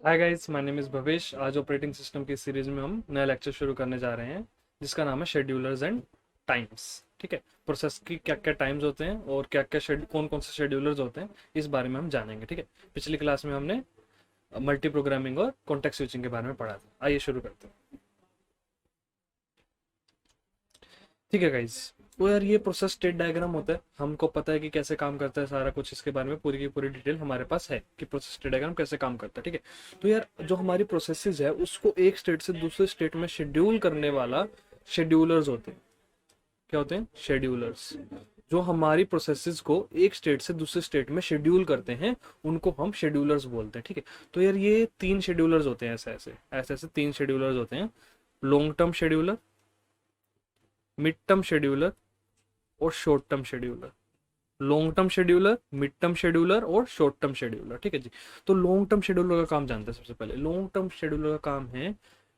Hi guys, my name is Bhavesh. आज operating system की series में हम नया लेक्चर शुरू करने जा रहे हैं जिसका नाम है शेड्यूलर्स एंड टाइम्स। ठीक है, प्रोसेस की क्या क्या टाइम्स होते हैं और क्या क्या कौन कौन से शेड्यूलर्स होते हैं इस बारे में हम जानेंगे। ठीक है, पिछली क्लास में हमने मल्टी प्रोग्रामिंग और कॉन्टेक्स्ट स्विचिंग के बारे में पढ़ा था। आइए शुरू करते हैं। ठीक है गाइस, तो यार ये प्रोसेस स्टेट डायग्राम होता है। हमको पता है कि कैसे काम करता है सारा कुछ, इसके बारे में पूरी की पूरी डिटेल हमारे पास है कि प्रोसेस स्टेट डायग्राम कैसे काम करता है। ठीक है, तो यार जो हमारी प्रोसेसेस है उसको एक स्टेट से दूसरे स्टेट में शेड्यूल करने वाला शेड्यूलर्स होते हैं। क्या होते हैं? शेड्यूलर्स। जो हमारी प्रोसेसेस को एक स्टेट से दूसरे स्टेट में शेड्यूल करते हैं उनको हम शेड्यूलर्स बोलते हैं। ठीक है, तो यार ये तीन शेड्यूलर्स होते हैं, ऐसे ऐसे तीन शेड्यूलर्स होते हैं। Long term scheduler, mid term scheduler और short term scheduler. Long term scheduler, mid term scheduler और शॉर्ट टर्म शेड्यूलर। ठीक है जी, तो लॉन्ग टर्म शेड्यूलर का काम जानते हैं। सबसे पहले लॉन्ग टर्म शेड्यूलर का काम है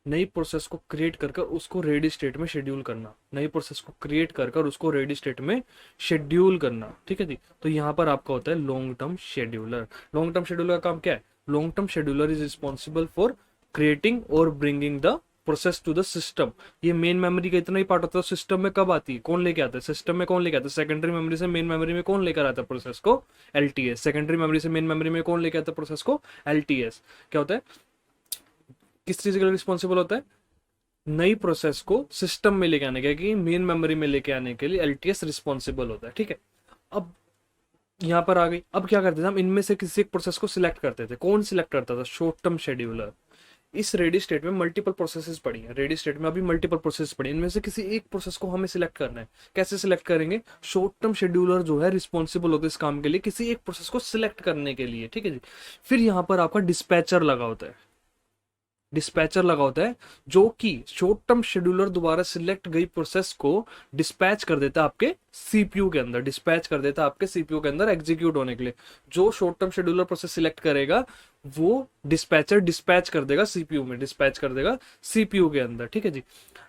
नई प्रोसेस को क्रिएट कर उसको रेडी स्टेट में शेड्यूल करना। नई प्रोसेस को क्रिएट कर उसको रेडी स्टेट में शेड्यूल करना। ठीक है जी, तो यहाँ पर आपका होता है long term scheduler. Long term scheduler का काम क्या है? Long term scheduler is responsible for creating और bringing the process to the system. ये मेन मेमोरी का इतना ही पार्ट होता है। सिस्टम में कब आती है? कौन लेके आता है सिस्टम में? कौन लेके आता है? सेकेंडरी मेमोरी से मेन मेमोरी में कौन लेकर आता है प्रोसेस को? एलटीएस। सेकेंडरी मेमोरी से मेन मेमोरी में कौन लेके आता है प्रोसेस को? एलटीएस। क्या होता है? किस चीज के लिए रिस्पॉन्सिबल होता है? नई प्रोसेस को सिस्टम में लेके आने के, कि मेन मेमोरी में लेके आने के लिए एलटीएस रिस्पॉन्सिबल होता है। ठीक है, अब यहाँ पर आ गई। अब क्या करते थे हम? इनमें से किसी एक प्रोसेस को सिलेक्ट करते थे। कौन सिलेक्ट करता था? Short term scheduler. इस रेडी स्टेट में मल्टीपल प्रोसेसेस पड़ी हैं। रेडी स्टेट में अभी मल्टीपल प्रोसेस पड़ी हैं। इनमें से किसी एक प्रोसेस को हमें सिलेक्ट करना है। कैसे सिलेक्ट करेंगे? शॉर्ट टर्म शेड्यूलर जो है रिस्पॉन्सिबल होता है इस काम के लिए, किसी एक प्रोसेस को सिलेक्ट करने के लिए। ठीक है जी, फिर यहाँ पर आपका डिस्पैचर लगा होता है। डिस्पैचर लगा होता है जो कि शॉर्ट टर्म शेड्यूलर द्वारा सिलेक्ट गई प्रोसेस को डिस्पैच कर देता है आपके सीपीयू के अंदर। डिस्पैच कर देता है आपके सीपीयू के अंदर एग्जीक्यूट होने के लिए। जो short term scheduler process select करेगा वो डिस्पैचर डिस्पैच कर देगा सीपीयू में, डिस्पैच कर देगा सीपीयू के अंदर। ठीक है जी,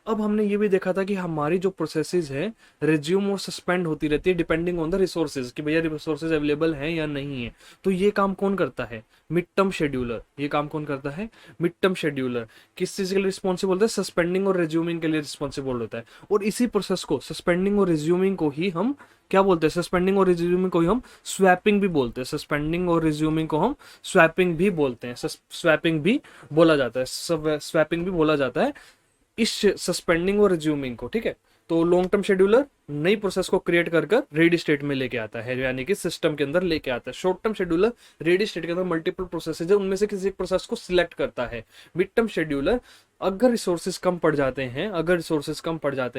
अब हमने ये भी देखा था कि हमारी जो प्रोसेसेस है रिज्यूम और सस्पेंड होती रहती है डिपेंडिंग ऑन द रिसोर्सेज, कि भैया रिसोर्सेज अवेलेबल हैं या नहीं है। तो ये काम कौन करता है? Mid term scheduler. ये काम कौन करता है? Mid term scheduler. किस चीज के लिए रिस्पॉन्सिबल होता है? सस्पेंडिंग और रिज्यूमिंग के लिए रिस्पॉन्सिबल होता है। और इसी प्रोसेस को, सस्पेंडिंग और रिज्यूमिंग को ही हम क्या बोलते हैं? सस्पेंडिंग और रिज्यूमिंग को ही हम स्वैपिंग भी बोलते हैं। सस्पेंडिंग और रिज्यूमिंग को हम स्वैपिंग भी बोलते हैं। स्वैपिंग भी बोला जाता है, स्वैपिंग भी बोला जाता है इस सस्पेंडिंग और रिज्यूमिंग को। ठीक है, तो लॉन्ग टर्म शेड्यूलर नई प्रोसेस को क्रिएट कर रेडी स्टेट में लेके आता है, यानी कि सिस्टम के अंदर लेके आता है। Short term scheduler ready state के अंदर मल्टीपल प्रोसेसेस है, उनमें से किसी एक प्रोसेस को सिलेक्ट करता है। मिड टर्म शेड्यूलर अगर रिसोर्सेज कम पड़ जाते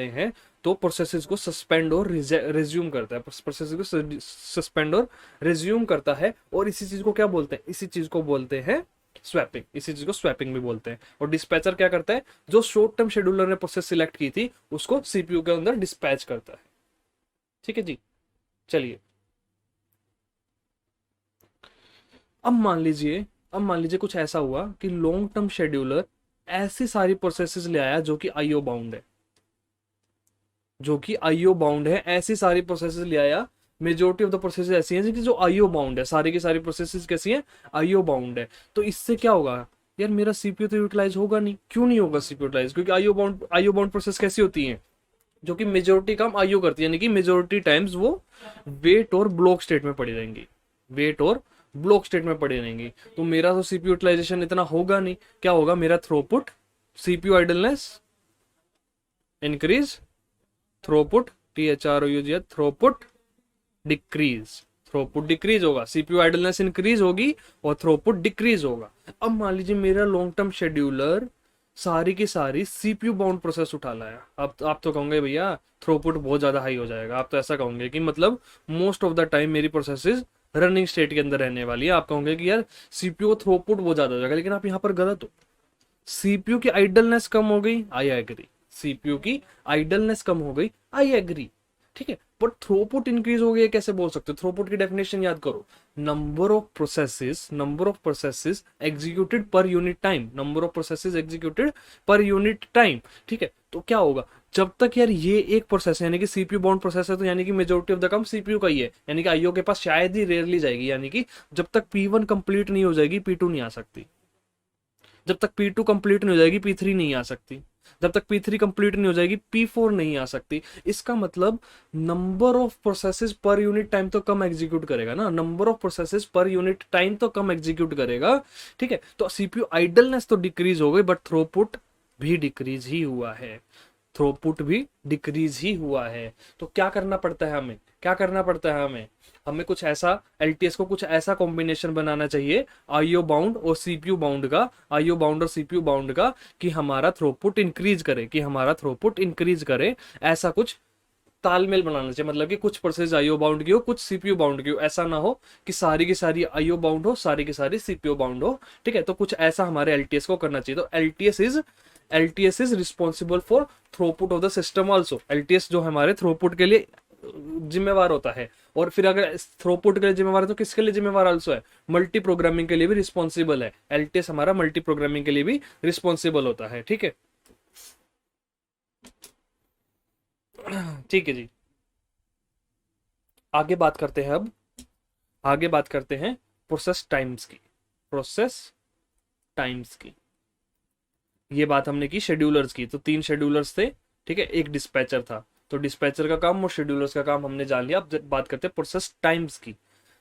हैं, तो प्रोसेसेस को सस्पेंड और रिज्यूम करता है। प्रोसेस को सस्पेंड और रिज्यूम करता है। और इसी चीज को क्या बोलते हैं? इसी चीज को बोलते हैं स्वैपिंग। इसी चीज को स्वैपिंग भी बोलते हैं। और डिस्पैचर क्या करता है? जो शॉर्ट टर्म शेड्यूलर ने प्रोसेस सिलेक्ट की थी उसको सीपीयू के अंदर डिस्पैच करता है। ठीक है जी, चलिए अब मान लीजिए कुछ ऐसा हुआ कि लॉन्ग टर्म शेड्यूलर ऐसी सारी प्रोसेसेस ले आया जो कि आईओ बाउंड है, ऐसी सारी प्रोसेसेस ले आया। मेजोरिटी ऑफ द प्रोसेसेस ऐसी हैं कि जो आईओ बाउंड है। सारी की सारी प्रोसेसेस कैसी हैं? आईओ बाउंड है। तो इससे क्या होगा? यार मेरा सीपीयू तो यूटिलाइज होगा नहीं। क्यों नहीं होगा सीपीयू यूटिलाइज? क्योंकि आईओ बाउंड प्रोसेस कैसी होती है? जो कि मेजोरिटी काम आईओ करती है, यानी कि मेजोरिटी टाइम्स वो वेट और ब्लॉक स्टेट में पड़ी रहेंगी। तो मेरा तो सीपीयू यूटिलाइजेशन इतना होगा नहीं। क्या होगा? मेरा throughput, CPU idleness increase, throughput THROUG, throughput decrease होगा। सीपीयू आइडलनेस इंक्रीज होगी और थ्रोपुट डिक्रीज होगा। अब मान लीजिए मेरा लॉन्ग टर्म शेड्यूलर सारी की सारी सीपीयू बाउंड प्रोसेस उठा लाया। अब आप तो कहोगे भैया थ्रोपुट बहुत ज्यादा हाई हो जाएगा। आप तो ऐसा कहोगे कि मतलब मोस्ट ऑफ द टाइम मेरी प्रोसेसेस रनिंग स्टेट के अंदर रहने वाली है। आप कहोगे कि यार सीपीयू थ्रोपुट बहुत ज्यादा हो जाएगा, लेकिन आप यहाँ पर गलत हो। सीपीयू की आइडलनेस कम हो गई, आई एग्री। सीपीयू की आइडलनेस कम हो गई, आई एग्री। ठीक है, पर थ्रोपुट इंक्रीज हो गया कैसे बोल सकते हो? थ्रोपुट की डेफिनेशन याद करो। Number of processes executed per unit time. ठीक है, तो क्या होगा? जब तक यार ये एक प्रोसेस है, यानी कि सीपीयू बाउंड प्रोसेस है, तो यानी कि मेजोरिटी ऑफ द काम सीपीयू का ही है, यानी कि आईओ के पास शायद ही रेयरली जाएगी। यानी कि जब तक P1 कंप्लीट नहीं हो जाएगी P2 नहीं आ सकती। जब तक P2 कंप्लीट नहीं हो जाएगी P3 नहीं आ सकती, जब तक P3 कंप्लीट नहीं हो जाएगी P4 नहीं आ सकती। इसका मतलब number of processes per unit time तो कम एग्जीक्यूट करेगा ना, number of processes per unit time तो कम एग्जीक्यूट करेगा, ठीक है। तो सीपीयू आइडलनेस तो डिक्रीज हो गई, बट थ्रूपुट भी डिक्रीज ही हुआ है, थ्रूपुट भी डिक्रीज ही हुआ है। तो क्या करना पड़ता है हमें, क्या करना पड़ता है हमें, हमें कुछ ऐसा एलटीएस को कुछ ऐसा कॉम्बिनेशन बनाना चाहिए आईओ बाउंड और सीपीयू बाउंड का, आईओ बाउंड और सीपीयू बाउंड का, कि हमारा थ्रूपुट इंक्रीज करे, कि हमारा थ्रूपुट इंक्रीज करे। ऐसा कुछ तालमेल बनाना चाहिए, मतलब कि कुछ प्रोसेस आईओ बाउंड की हो, कुछ सीपीयू बाउंड की हो। ऐसा ना हो कि सारी की सारी आईओ बाउंड हो, सारी की सारी सीपीयू बाउंड हो, ठीक है। तो कुछ ऐसा हमारे एलटीएस को करना चाहिए। तो LTS is responsible for throughput of the system also. LTS जो हमारे थ्रूपुट के लिए जिम्मेवार होता है, और फिर अगर थ्रूपुट के लिए जिम्मेवार है तो किसके लिए जिम्मेवार आल्सो है, मल्टी प्रोग्रामिंग के लिए भी रिस्पॉन्सिबल है। एलटीएस हमारा मल्टी प्रोग्रामिंग के लिए भी रिस्पॉन्सिबल होता है, ठीक है। ठीक है जी, आगे बात करते हैं अब, आगे बात करते हैं प्रोसेस टाइम्स की, प्रोसेस टाइम्स की। ये बात हमने की शेड्यूलर्स की, तो 3 शेड्यूलर्स थे, ठीक है, एक डिस्पैचर था। तो डिस्पैचर का काम और शेड्यूलर्स का काम हमने जान लिया। अब बात करते हैं प्रोसेस टाइम्स की।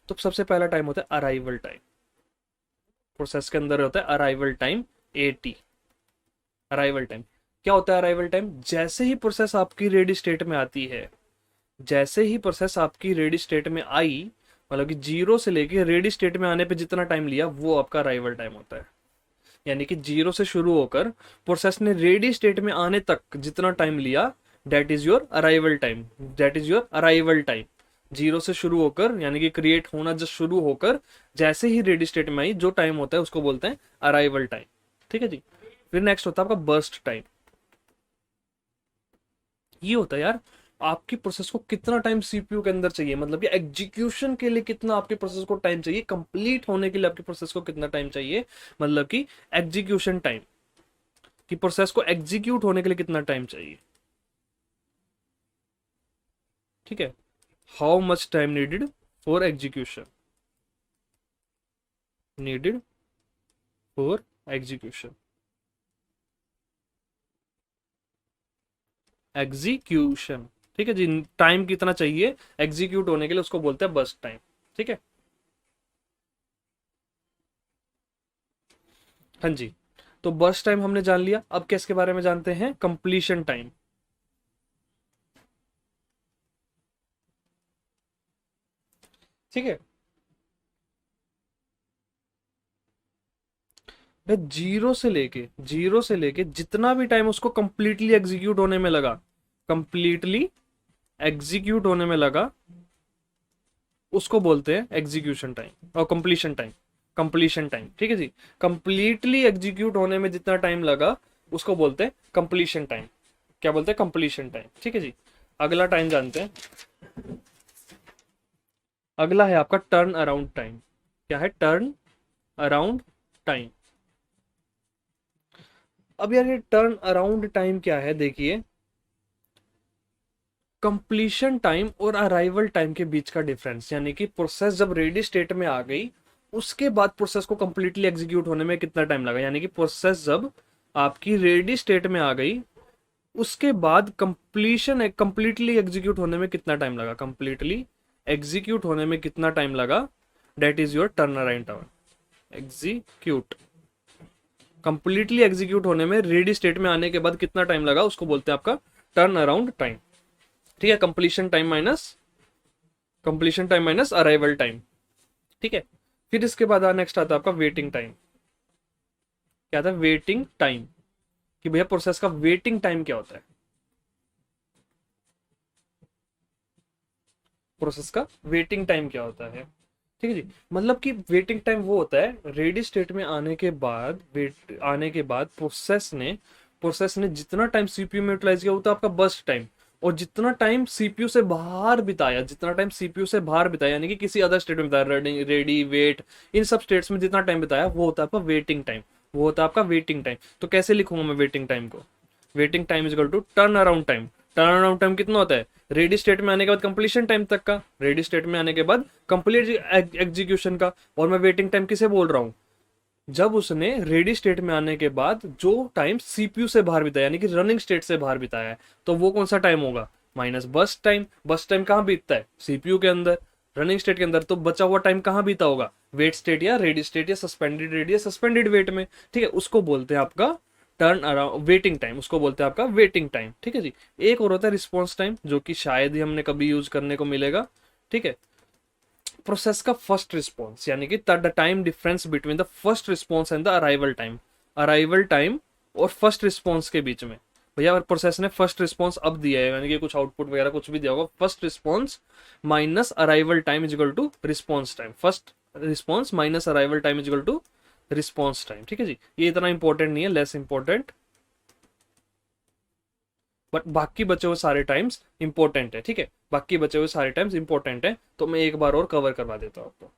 तो सबसे पहला टाइम होता है अराइवल टाइम। प्रोसेस के अंदर होता है arrival time, eighty. Arrival time क्या होता है? अराइवल टाइम, जैसे ही प्रोसेस आपकी रेडी स्टेट में आती है, जैसे ही प्रोसेस आपकी रेडी स्टेट में आई, मतलब कि 0 से लेके रेडी स्टेट में आने पे जितना टाइम लिया, वो आपका अराइवल टाइम होता है। यानी कि 0 से शुरू होकर प्रोसेस ने रेडी स्टेट में आने तक जितना टाइम लिया, that is your arrival time, that is your arrival time. 0 से शुरू होकर, यानी कि क्रिएट होना जस्ट शुरू होकर जैसे ही रेडी स्टेट में आई, जो टाइम होता है उसको बोलते हैं अराइवल टाइम, ठीक है जी। फिर नेक्स्ट होता है आपका बर्स्ट टाइम। ये होता है यार, आपकी प्रोसेस को कितना टाइम सीपीयू के अंदर चाहिए, मतलब कि एग्जीक्यूशन के लिए कितना आपके प्रोसेस को टाइम चाहिए, कंप्लीट होने के लिए आपके प्रोसेस को कितना टाइम चाहिए, मतलब कि एग्जीक्यूशन टाइम, कि प्रोसेस को एग्जीक्यूट होने के लिए कितना टाइम चाहिए, ठीक है। How much time needed for execution, needed for execution, execution, ठीक है जी। टाइम कितना चाहिए एग्जीक्यूट होने के लिए, उसको बोलते हैं बर्स्ट टाइम, ठीक है। हाँ जी, तो बर्स्ट टाइम हमने जान लिया। अब किसके बारे में जानते हैं? Completion time. ठीक है, 0 से लेके जितना भी टाइम उसको कंप्लीटली एग्जीक्यूट होने में लगा, कंप्लीटली एग्जीक्यूट होने में लगा, उसको बोलते हैं एग्जीक्यूशन टाइम और कंप्लीशन टाइम, कंप्लीशन टाइम, ठीक है जी। कंप्लीटली एग्जीक्यूट होने में जितना टाइम लगा, उसको बोलते हैं कंप्लीशन टाइम। क्या बोलते हैं? कंप्लीशन टाइम, ठीक है जी। अगला टाइम जानते हैं, अगला है आपका टर्न अराउंड टाइम। क्या है? Turn around time. अब यार ये टर्न अराउंड टाइम क्या है, देखिए, कंप्लीशन टाइम और अराइवल टाइम के बीच का डिफरेंस, यानी कि प्रोसेस जब रेडी स्टेट में आ गई, उसके बाद प्रोसेस को कंप्लीटली एग्जीक्यूट होने में कितना टाइम लगा, यानी कि प्रोसेस जब आपकी रेडी स्टेट में आ गई, उसके बाद कंप्लीटली एग्जीक्यूट होने में कितना टाइम लगा, कंप्लीटली एग्जीक्यूट होने में कितना टाइम लगा, that is your turn around time. Execute, completely execute होने में रेडी स्टेट में आने के बाद कितना टाइम लगा, उसको बोलते हैं आपका टर्न अराउंड टाइम, ठीक है। Completion time minus arrival time, ठीक है। फिर इसके बाद नेक्स्ट आता है आपका वेटिंग टाइम। क्या था? वेटिंग टाइम, कि भैया प्रोसेस का वेटिंग टाइम क्या होता है, प्रोसेस का वेटिंग टाइम क्या होता है, ठीक है जी। मतलब कि वेटिंग टाइम वो होता है रेडी स्टेट में आने के बाद, प्रोसेस ने जितना टाइम सीपीयू में यूटिलाइज किया, वो तो आपका बर्स्ट टाइम। और जितना टाइम सीपीयू से बाहर बिताया, यानी कि किसी अदर स्टेट में बिताया, रेडी, वेट, इन सब स्टेट्स में जितना टाइम बिताया, वो होता है आपका वेटिंग टाइम, वो होता है आपका वेटिंग टाइम। तो कैसे लिखूंगा मैं वेटिंग टाइम को? Waiting time is equal to turn around time. Turn around time कितना होता है? रेडी स्टेट में आने के बाद कंप्लीशन टाइम तक का, रेडी स्टेट में आने के बाद कंप्लीट एग्जीक्यूशन का। और मैं वेटिंग टाइम किसे बोल रहा हूँ? जब उसने रेडी स्टेट में आने के बाद जो टाइम सीपीयू से बाहर बिताया, यानी कि रनिंग स्टेट से बाहर बिताया है, तो वो कौन सा टाइम होगा? Minus burst time. Burst time कहाँ बीतता है? सीपीयू के अंदर, रनिंग स्टेट के अंदर। तो बचा हुआ टाइम कहाँ बीता होगा? वेट स्टेट या रेडी स्टेट या सस्पेंडेड रेडी या सस्पेंडेड वेट में। ठीक है, उसको बोलते हैं आपका टर्न अराउंड वेटिंग टाइम, उसको बोलते हैं आपका वेटिंग टाइम। ठीक है जी। एक और होता है रिस्पॉन्स टाइम, जो कि शायद ही हमने कभी यूज करने को मिलेगा। ठीक है, प्रोसेस का फर्स्ट रिस्पॉन्स, यानी कि the time difference between the first response and the arrival time. Arrival time और फर्स्ट रिस्पॉन्स के बीच में, भैया अगर प्रोसेस ने फर्स्ट रिस्पॉन्स अब दिया है, यानी कि कुछ आउटपुट वगैरह कुछ भी दिया होगा, first response minus arrival time is equal to response time. First response minus arrival time is equal to response time. ठीक है जी, ये इतना इंपॉर्टेंट नहीं है, लेस इंपॉर्टेंट, बट बाकी बचे हुए सारे टाइम्स इंपॉर्टेंट है। ठीक है, बाकी बचे हुए सारे टाइम्स इंपॉर्टेंट है, तो मैं एक बार और कवर करवा देता हूं आपको।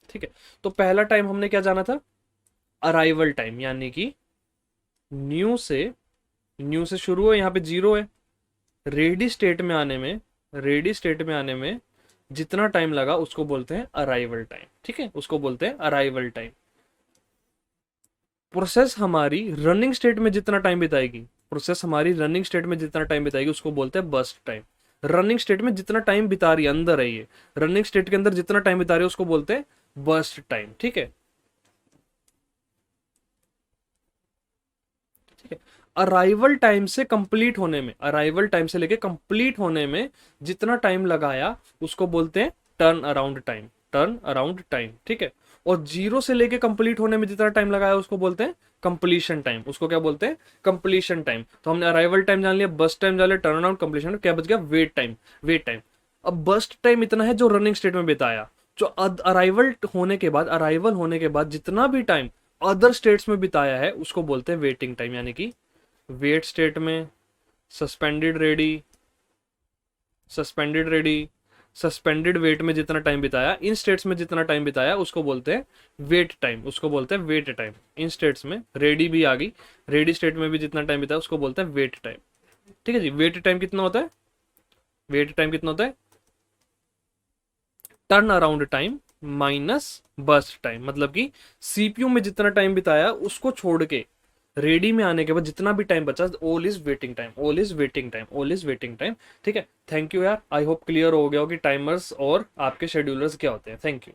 ठीक है, तो पहला टाइम हमने क्या जाना था? अराइवल टाइम, यानी कि न्यू से शुरू है, यहाँ पे जीरो है। रेडी स्टेट में आने में, रेडी स्टेट में आने में जितना टाइम लगा उसको बोलते हैं अराइवल टाइम। ठीक है, उसको बोलते हैं अराइवल टाइम। प्रोसेस हमारी रनिंग स्टेट में जितना टाइम बिताएगी, प्रोसेस हमारी रनिंग स्टेट में जितना टाइम बिताएगी उसको बोलते हैं बर्स्ट टाइम। रनिंग स्टेट में जितना टाइम बिता रही है, अंदर है ये, रनिंग स्टेट के अंदर जितना टाइम बिता रही है उसको बोलते हैं बर्स्ट टाइम। ठीक है, ठीक है। अराइवल टाइम से कंप्लीट होने में, अराइवल टाइम से लेके कंप्लीट होने में जितना टाइम लगाया उसको बोलते हैं turn around time, turn around time. ठीक है, और जीरो से लेके कंप्लीट होने में जितना टाइम लगाया उसको बोलते हैं कंप्लीशन टाइम, उसको क्या बोलते हैं? Completion time. तो हमने अराइवल टाइम जान लिया, बस्ट टाइम जान लिया, टर्न अराउंड, कंप्लीशन, क्या बच गया? Wait time, wait time. अब बस्ट टाइम इतना है जो रनिंग स्टेट में बिताया, जो अराइवल होने के बाद, अराइवल होने के बाद जितना भी टाइम अदर स्टेट्स में बिताया है उसको बोलते हैं वेटिंग टाइम, यानी कि वेट स्टेट में, suspended ready, suspended ready, suspended wait में जितना टाइम बिताया, इन स्टेट्स में जितना टाइम बिताया उसको बोलते हैं वेट टाइम, उसको बोलते हैं वेट टाइम। इन स्टेट्स में रेडी भी आ गई, रेडी स्टेट में भी जितना टाइम बिताया उसको बोलते हैं वेट टाइम। ठीक है जी, वेट टाइम कितना होता है? वेट टाइम कितना होता है? Turn around time minus burst time. मतलब कि सीपीयू में जितना टाइम बिताया उसको छोड़ के रेडी में आने के बाद जितना भी टाइम बचा, all is waiting time, all is waiting time, all is waiting time. ठीक है, थैंक यू यार, आई होप क्लियर हो गया हो कि टाइमर्स और आपके शेड्यूलर्स क्या होते हैं। Thank you.